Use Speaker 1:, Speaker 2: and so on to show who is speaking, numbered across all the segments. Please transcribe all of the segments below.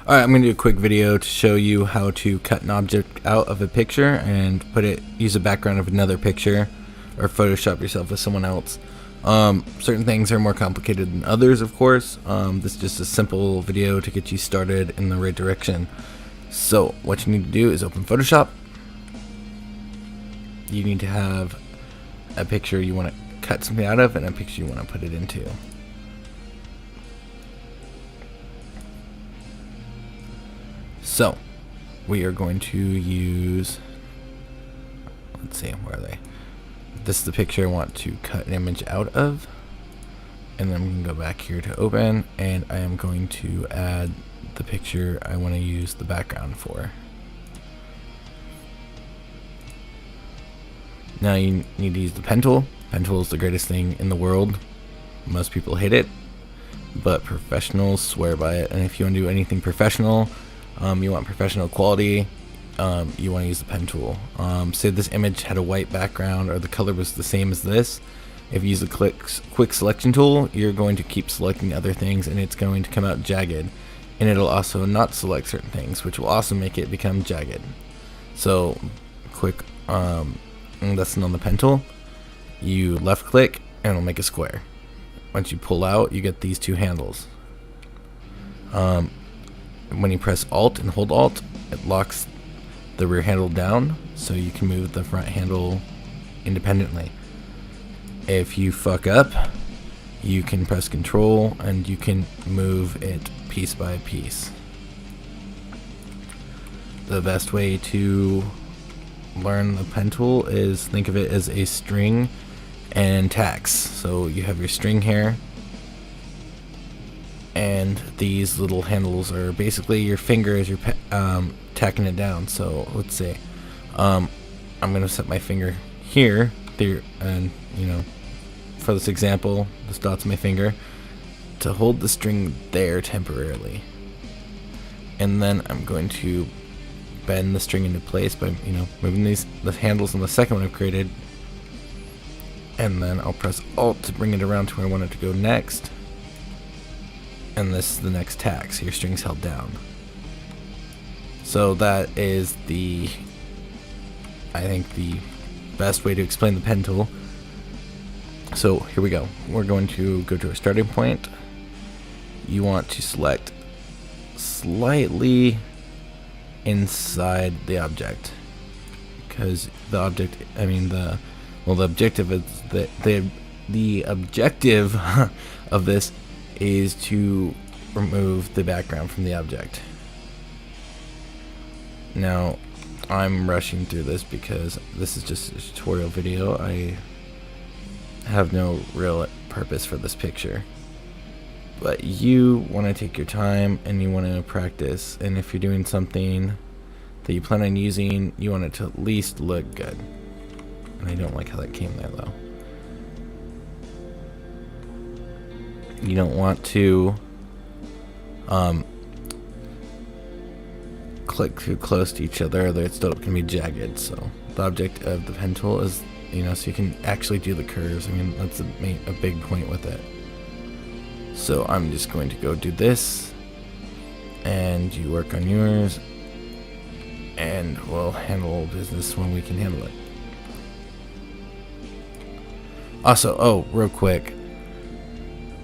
Speaker 1: Alright, I'm going to do a quick video to show you how to cut an object out of a picture and use a background of another picture, or Photoshop yourself with someone else. Certain things are more complicated than others, of course. This is just a simple video to get you started in the right direction. So what you need to do is open Photoshop. You need to have a picture you want to cut something out of and a picture you want to put it into. So we are going to use, let's see, where are they? This is the picture I want to cut an image out of, and then I'm going to go back here to open, and I am going to add the picture I want to use the background for. Now you need to use the pen tool. Pen tool is the greatest thing in the world. Most people hate it, but professionals swear by it. And if you want to do anything professional, you want professional quality, you want to use the pen tool. Say this image had a white background, or the color was the same as this. If you use the quick selection tool, you're going to keep selecting other things, and it's going to come out jagged. And it'll also not select certain things, which will also make it become jagged. So quick lesson on the pen tool: you left click and it'll make a square. Once you pull out, you get these two handles. When you press Alt and hold Alt, it locks the rear handle down, so you can move the front handle independently. If you fuck up, you can press Control and you can move it piece by piece. The best way to learn the pen tool is think of it as a string and tacks. So you have your string here, and these little handles are basically your finger as you're tacking it down. So let's say I'm gonna set my finger here, there, and for this example, this dot's my finger, to hold the string there temporarily, and then I'm going to bend the string into place by moving the handles on the second one I've created, and then I'll press Alt to bring it around to where I want it to go next. And this is the next tack, so your string's held down. So that is I think the best way to explain the pen tool. So here we go. We're going to go to a starting point. You want to select slightly inside the object, because the objective is the objective of this is to remove the background from the object. Now I'm rushing through this because this is just a tutorial video. I have no real purpose for this picture, but you want to take your time and you want to practice, and if you're doing something that you plan on using, you want it to at least look good. And I don't like how that came there though. You don't want to click too close to each other, or it's still going to be jagged. So the object of the pen tool is, so you can actually do the curves. I mean, that's a big point with it. So I'm just going to go do this, and you work on yours, and we'll handle business when we can handle it. Also, real quick,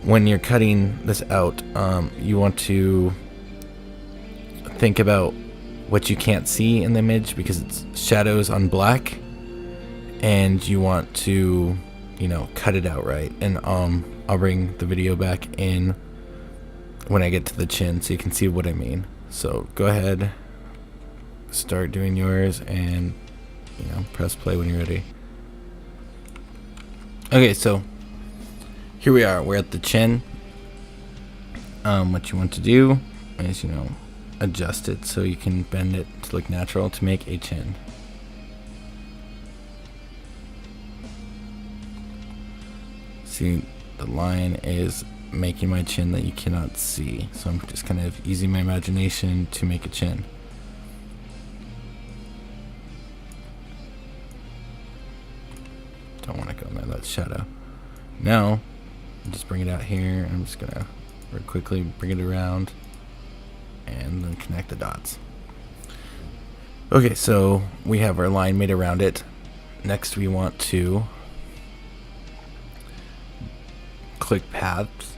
Speaker 1: when you're cutting this out, you want to think about what you can't see in the image, because it's shadows on black, and you want to cut it out right. And I'll bring the video back in when I get to the chin so you can see what I mean. So go ahead, start doing yours, and press play when you're ready. Okay, so here we are, we're at the chin. What you want to do is, adjust it so you can bend it to look natural to make a chin. See, the line is making my chin that you cannot see, so I'm just kind of using my imagination to make a chin. Don't want to go in there, that's shadow. Now just bring it out here. I'm just gonna very quickly bring it around, and and then connect the dots. Okay, so we have our line made around it. Next we want to click path,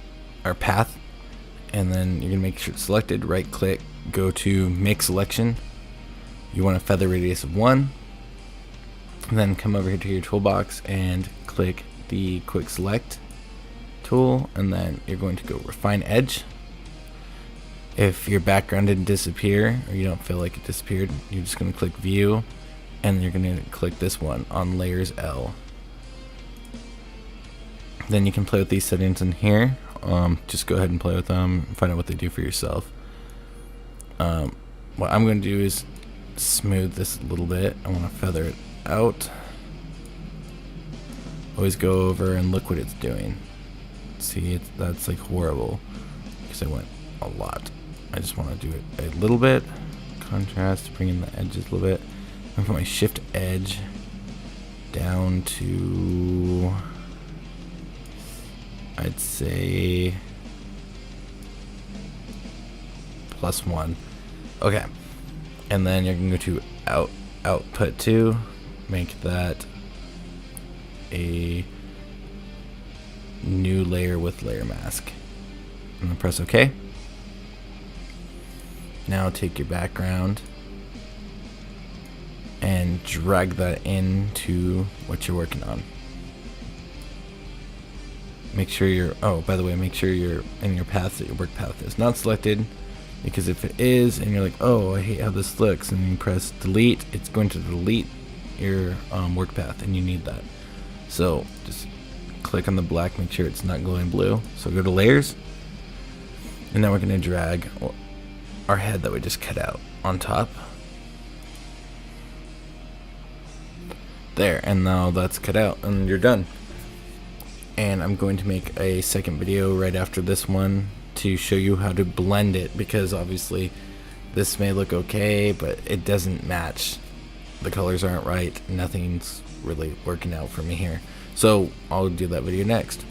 Speaker 1: and then you're gonna make sure it's selected, right click, go to make selection. You want a feather radius of 1, and then come over here to your toolbox and click the quick select tool, and then you're going to go refine edge. If your background didn't disappear or you don't feel like it disappeared, you're just going to click view, and you're going to click this one on layers L. Then you can play with these settings in here. Just go ahead and play with them and find out what they do for yourself. What I'm going to do is smooth this a little bit. I want to feather it out. Always go over and look what it's doing. See, that's like horrible because I went a lot. I just want to do it a little bit. Contrast, bring in the edges a little bit. I'm going to put my shift edge down to, I'd say, +1. Okay. And then you're going to go to output 2, make that a new layer with layer mask, and then press OK. Now take your background and drag that into what you're working on. Make sure by the way, make sure you're in your path, that your work path is not selected, because if it is and you're like, oh, I hate how this looks, and you press delete, it's going to delete your work path, and you need that. So just click on the black, make sure it's not glowing blue. So go to layers, and now we're going to drag our head that we just cut out on top. There, and now that's cut out and you're done. And I'm going to make a second video right after this one to show you how to blend it, because obviously this may look okay, but it doesn't match. The colors aren't right. Nothing's really working out for me here. So I'll do that video next.